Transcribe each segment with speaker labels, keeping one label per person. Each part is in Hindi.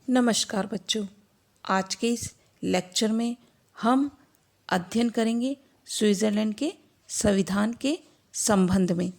Speaker 1: नमस्कार बच्चों, आज के इस लेक्चर में हम अध्ययन करेंगे स्विट्ज़रलैंड के संविधान के संबंध में।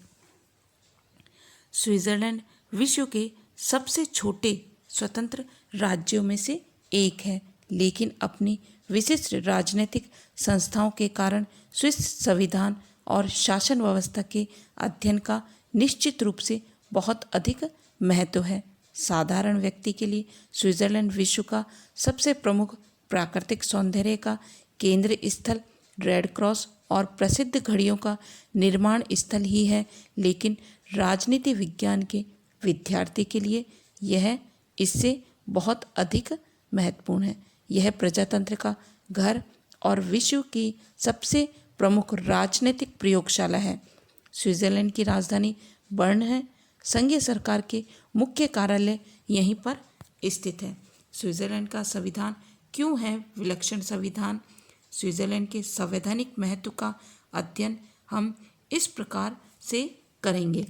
Speaker 1: स्विट्ज़रलैंड विश्व के सबसे छोटे स्वतंत्र राज्यों में से एक है, लेकिन अपनी विशिष्ट राजनीतिक संस्थाओं के कारण स्विस संविधान और शासन व्यवस्था के अध्ययन का निश्चित रूप से बहुत अधिक महत्व है। साधारण व्यक्ति के लिए स्विट्ज़रलैंड विश्व का सबसे प्रमुख प्राकृतिक सौंदर्य का केंद्र स्थल, रेड क्रॉस और प्रसिद्ध घड़ियों का निर्माण स्थल ही है, लेकिन राजनीति विज्ञान के विद्यार्थी के लिए यह इससे बहुत अधिक महत्वपूर्ण है। यह प्रजातंत्र का घर और विश्व की सबसे प्रमुख राजनीतिक प्रयोगशाला है। स्विट्ज़रलैंड की राजधानी बर्न है। संघीय सरकार के मुख्य कार्यालय यहीं पर स्थित है। स्विट्ज़रलैंड का संविधान क्यों है विलक्षण संविधान? स्विट्ज़रलैंड के संवैधानिक महत्व का अध्ययन हम इस प्रकार से करेंगे।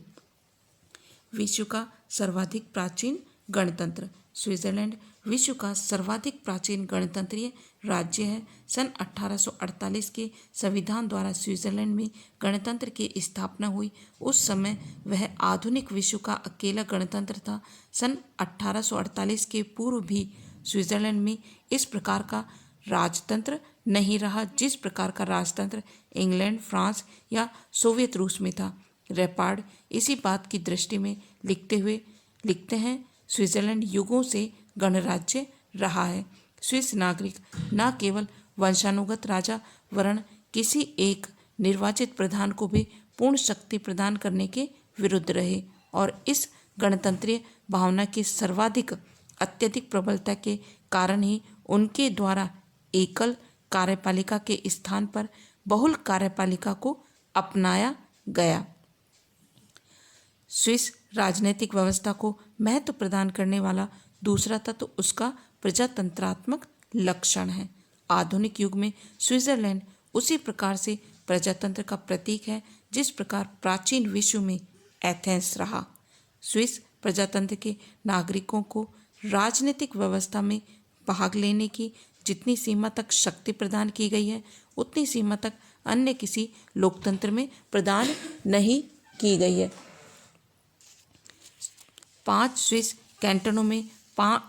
Speaker 1: विश्व का सर्वाधिक प्राचीन गणतंत्र। स्विट्ज़रलैंड विश्व का सर्वाधिक प्राचीन गणतंत्रीय राज्य है। सन 1848 के संविधान द्वारा स्विट्ज़रलैंड में गणतंत्र की स्थापना हुई। उस समय वह आधुनिक विश्व का अकेला गणतंत्र था। सन 1848 के पूर्व भी स्विट्ज़रलैंड में इस प्रकार का राजतंत्र नहीं रहा जिस प्रकार का राजतंत्र इंग्लैंड, फ्रांस या सोवियत रूस में था। रेपार्ड इसी बात की दृष्टि में लिखते हैं, स्विट्ज़रलैंड युगों से गणराज्य रहा है। स्विस नागरिक न केवल वंशानुगत राजा वरन किसी एक निर्वाचित प्रधान को भी पूर्ण शक्ति प्रदान करने के विरुद्ध रहे और इस गणतंत्रीय भावना की अत्यधिक प्रबलता के कारण ही उनके द्वारा एकल कार्यपालिका के स्थान पर बहुल कार्यपालिका को अपनाया गया। स्विस राजनीतिक व्यवस्था को महत्व प्रदान करने वाला दूसरा तत्व उसका प्रजातंत्रात्मक लक्षण है। आधुनिक युग में स्विट्ज़रलैंड उसी प्रकार से प्रजातंत्र का प्रतीक है जिस प्रकार प्राचीन विश्व में एथेंस रहा। स्विस प्रजातंत्र के नागरिकों को राजनीतिक व्यवस्था में भाग लेने की जितनी सीमा तक शक्ति प्रदान की गई है, उतनी सीमा तक अन्य किसी लोकतंत्र में प्रदान नहीं की गई है। 5 स्विस कैंटनों में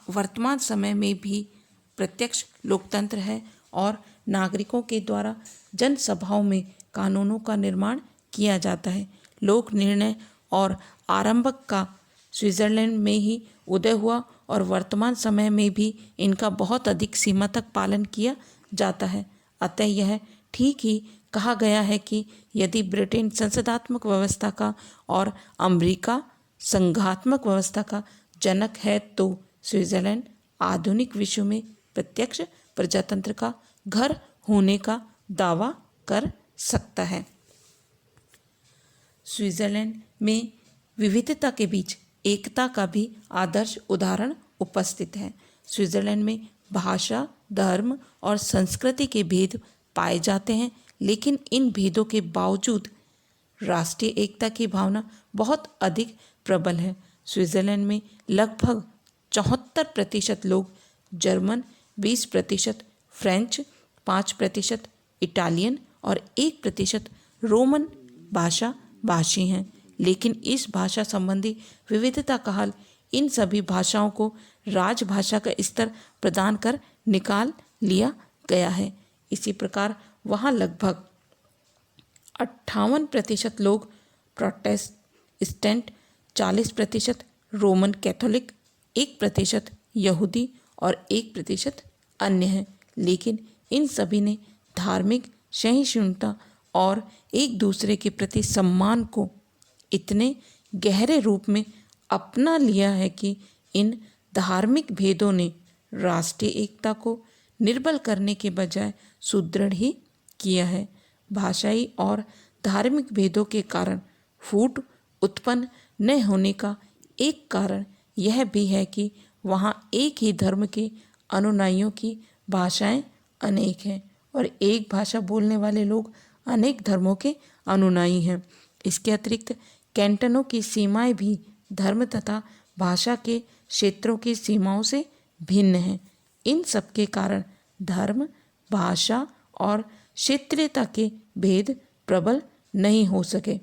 Speaker 1: वर्तमान समय में भी प्रत्यक्ष लोकतंत्र है और नागरिकों के द्वारा जनसभाओं में कानूनों का निर्माण किया जाता है। लोक निर्णय और आरंभक का स्विट्ज़रलैंड में ही उदय हुआ और वर्तमान समय में भी इनका बहुत अधिक सीमा तक पालन किया जाता है। अतः यह ठीक ही कहा गया है कि यदि ब्रिटेन संसदात्मक व्यवस्था का और अमेरिका संघात्मक व्यवस्था का जनक है तो स्विट्ज़रलैंड आधुनिक विश्व में प्रत्यक्ष प्रजातंत्र का घर होने का दावा कर सकता है। स्विट्ज़रलैंड में विविधता के बीच एकता का भी आदर्श उदाहरण उपस्थित है। स्विट्ज़रलैंड में भाषा, धर्म और संस्कृति के भेद पाए जाते हैं, लेकिन इन भेदों के बावजूद राष्ट्रीय एकता की भावना बहुत अधिक प्रबल है। स्विट्ज़रलैंड में लगभग 74% लोग जर्मन, 20% फ्रेंच, 5% इटालियन और 1% रोमन भाषा भाषी हैं। लेकिन इस भाषा संबंधी विविधता का हल इन सभी भाषाओं को राजभाषा का स्तर प्रदान कर निकाल लिया गया है। इसी प्रकार वहाँ लगभग 58% लोग प्रोटेस्टेंट, 40% रोमन कैथोलिक, 1% यहूदी और 1% अन्य हैं। लेकिन इन सभी ने धार्मिक सहिष्णुता और एक दूसरे के प्रति सम्मान को इतने गहरे रूप में अपना लिया है कि इन धार्मिक भेदों ने राष्ट्रीय एकता को निर्बल करने के बजाय सुदृढ़ ही किया है। भाषाई और धार्मिक भेदों के कारण फूट उत्पन्न न होने का एक कारण यह भी है कि वहाँ एक ही धर्म के अनुयायियों की भाषाएं अनेक हैं और एक भाषा बोलने वाले लोग अनेक धर्मों के अनुयायी हैं। इसके अतिरिक्त कैंटनों की सीमाएं भी धर्म तथा भाषा के क्षेत्रों की सीमाओं से भिन्न हैं। इन सब के कारण धर्म, भाषा और क्षेत्रीयता के भेद प्रबल नहीं हो सके।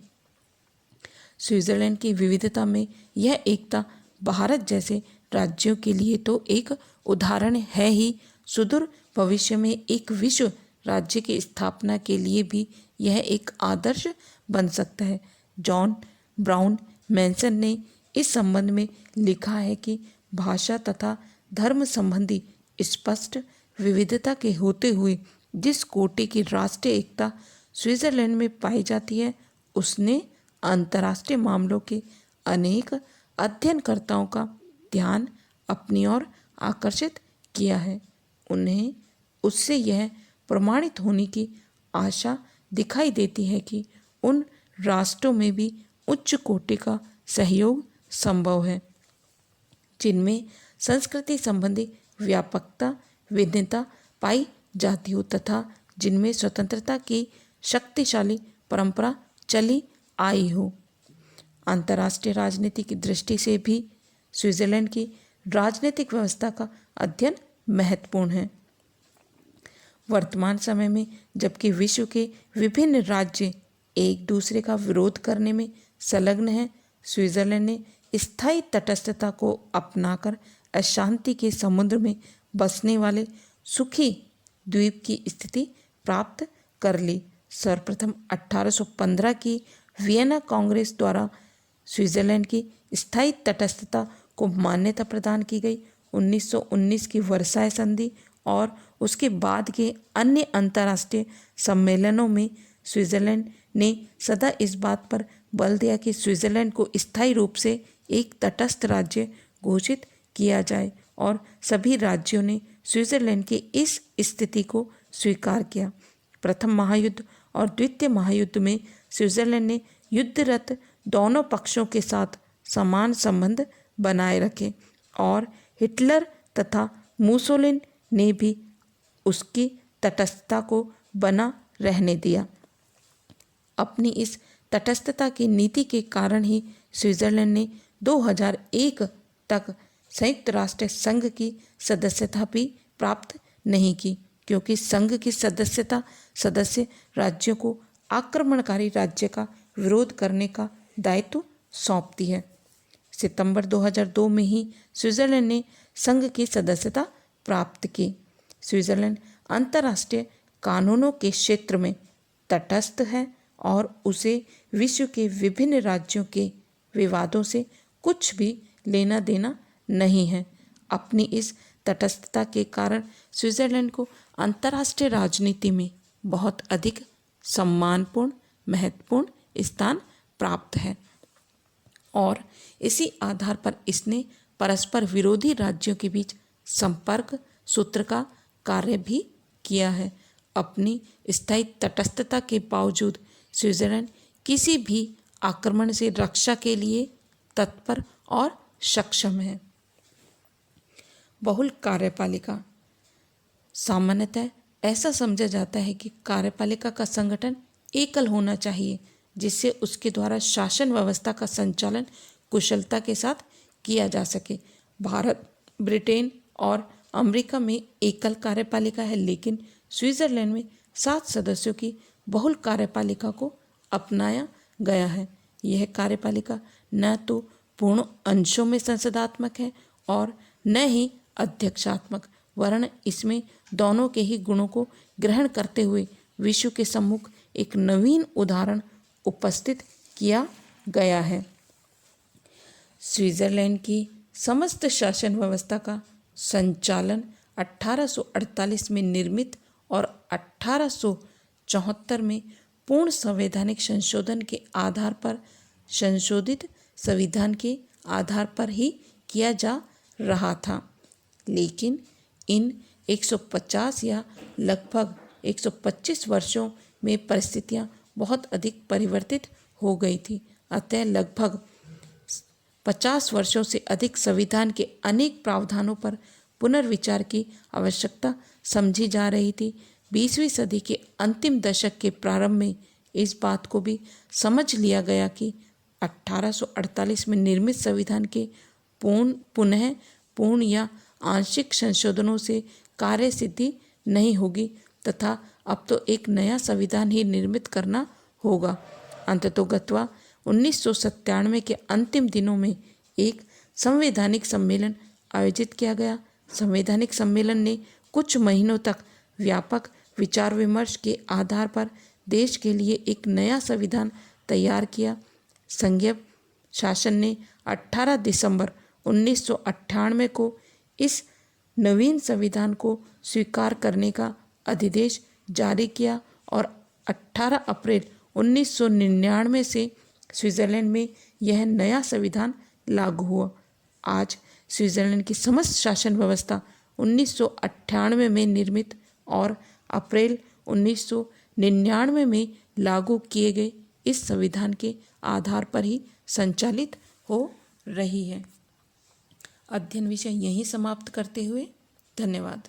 Speaker 1: स्विट्जरलैंड की विविधता में यह एकता भारत जैसे राज्यों के लिए तो एक उदाहरण है ही, सुदूर भविष्य में एक विश्व राज्य की स्थापना के लिए भी यह एक आदर्श बन सकता है। जॉन ब्राउन मैनसन ने इस संबंध में लिखा है कि भाषा तथा धर्म संबंधी स्पष्ट विविधता के होते हुए जिस कोटि की राष्ट्रीय एकता स्विट्जरलैंड में पाई जाती है, उसने अंतर्राष्ट्रीय मामलों के अनेक अध्ययनकर्ताओं का ध्यान अपनी ओर आकर्षित किया है। उन्हें उससे यह प्रमाणित होने की आशा दिखाई देती है कि उन राष्ट्रों में भी उच्च कोटि का सहयोग संभव है, जिनमें संस्कृति संबंधी व्यापकता, विभिन्नता पाई जाती हो तथा जिनमें स्वतंत्रता की शक्तिशाली परंपरा चली आई हो। अंतर्राष्ट्रीय राजनीति की दृष्टि से भी स्विट्जरलैंड की राजनीतिक व्यवस्था का अध्ययन महत्वपूर्ण है। वर्तमान समय में जबकि विश्व के विभिन्न राज्य एक दूसरे का विरोध करने में संलग्न हैं, स्विट्जरलैंड ने स्थायी तटस्थता को अपनाकर अशांति के समुद्र में बसने वाले सुखी द्वीप की स्थिति प्राप्त कर ली। सर्वप्रथम 1815 की वियना कांग्रेस द्वारा स्विट्जरलैंड की स्थायी तटस्थता को मान्यता प्रदान की गई। 1919 की वर्साय संधि और उसके बाद के अन्य अंतर्राष्ट्रीय सम्मेलनों में स्विट्जरलैंड ने सदा इस बात पर बल दिया कि स्विट्जरलैंड को स्थायी रूप से एक तटस्थ राज्य घोषित किया जाए और सभी राज्यों ने स्विट्जरलैंड की इस स्थिति को स्वीकार किया। प्रथम महायुद्ध और द्वितीय महायुद्ध में स्विट्जरलैंड ने युद्धरत दोनों पक्षों के साथ समान संबंध बनाए रखे और हिटलर तथा मुसोलिनी ने भी उसकी तटस्थता को बना रहने दिया। अपनी इस तटस्थता की नीति के कारण ही स्विट्जरलैंड ने 2001 तक संयुक्त राष्ट्र संघ की सदस्यता भी प्राप्त नहीं की, क्योंकि संघ की सदस्यता सदस्य राज्यों को आक्रमणकारी राज्य का विरोध करने का दायित्व सौंपती है। सितंबर 2002 में ही स्विट्जरलैंड ने संघ की सदस्यता प्राप्त की। स्विट्जरलैंड अंतर्राष्ट्रीय कानूनों के क्षेत्र में तटस्थ है और उसे विश्व के विभिन्न राज्यों के विवादों से कुछ भी लेना देना नहीं है। अपनी इस तटस्थता के कारण स्विट्जरलैंड को अंतर्राष्ट्रीय राजनीति में बहुत अधिक सम्मानपूर्ण महत्वपूर्ण स्थान प्राप्त है और इसी आधार पर इसने परस्पर विरोधी राज्यों के बीच संपर्क सूत्र का कार्य भी किया है। अपनी स्थायी तटस्थता के बावजूद स्विट्जरलैंड किसी भी आक्रमण से रक्षा के लिए तत्पर और सक्षम है। बहुल कार्यपालिका। सामान्यतः ऐसा समझा जाता है कि कार्यपालिका का संगठन एकल होना चाहिए, जिससे उसके द्वारा शासन व्यवस्था का संचालन कुशलता के साथ किया जा सके। भारत, ब्रिटेन और अमेरिका में एकल कार्यपालिका है, लेकिन स्विट्जरलैंड में 7 सदस्यों की बहुल कार्यपालिका को अपनाया गया है। यह कार्यपालिका न तो पूर्ण अंशों में संसदात्मक है और न ही अध्यक्षात्मक, वरन इसमें दोनों के ही गुणों को ग्रहण करते हुए विश्व के सम्मुख एक नवीन उदाहरण उपस्थित किया गया है। स्विट्जरलैंड की समस्त शासन व्यवस्था का संचालन 1848 में निर्मित और 1874 में पूर्ण संवैधानिक संशोधन के आधार पर संशोधित संविधान के आधार पर ही किया जा रहा था। लेकिन इन 150 या लगभग 125 वर्षों में परिस्थितियां बहुत अधिक परिवर्तित हो गई थी। अतः लगभग 50 वर्षों से अधिक संविधान के अनेक प्रावधानों पर पुनर्विचार की आवश्यकता समझी जा रही थी। 20वीं सदी के अंतिम दशक के प्रारंभ में इस बात को भी समझ लिया गया कि 1848 में निर्मित संविधान के पूर्ण या आंशिक संशोधनों से कार्य सिद्धि नहीं होगी तथा अब तो एक नया संविधान ही निर्मित करना होगा। अंततोगत्वा 1997 के अंतिम दिनों में एक संवैधानिक सम्मेलन आयोजित किया गया। संवैधानिक सम्मेलन ने कुछ महीनों तक व्यापक विचार विमर्श के आधार पर देश के लिए एक नया संविधान तैयार किया। संघीय शासन ने 18 दिसंबर 1998 को इस नवीन संविधान को स्वीकार करने का अधिदेश जारी किया और 18 अप्रैल 1999 से स्विट्ज़रलैंड में यह नया संविधान लागू हुआ। आज स्विट्ज़रलैंड की समस्त शासन व्यवस्था 1998 में निर्मित और अप्रैल 1999 में लागू किए गए इस संविधान के आधार पर ही संचालित हो रही है। अध्ययन विषय यहीं समाप्त करते हुए धन्यवाद।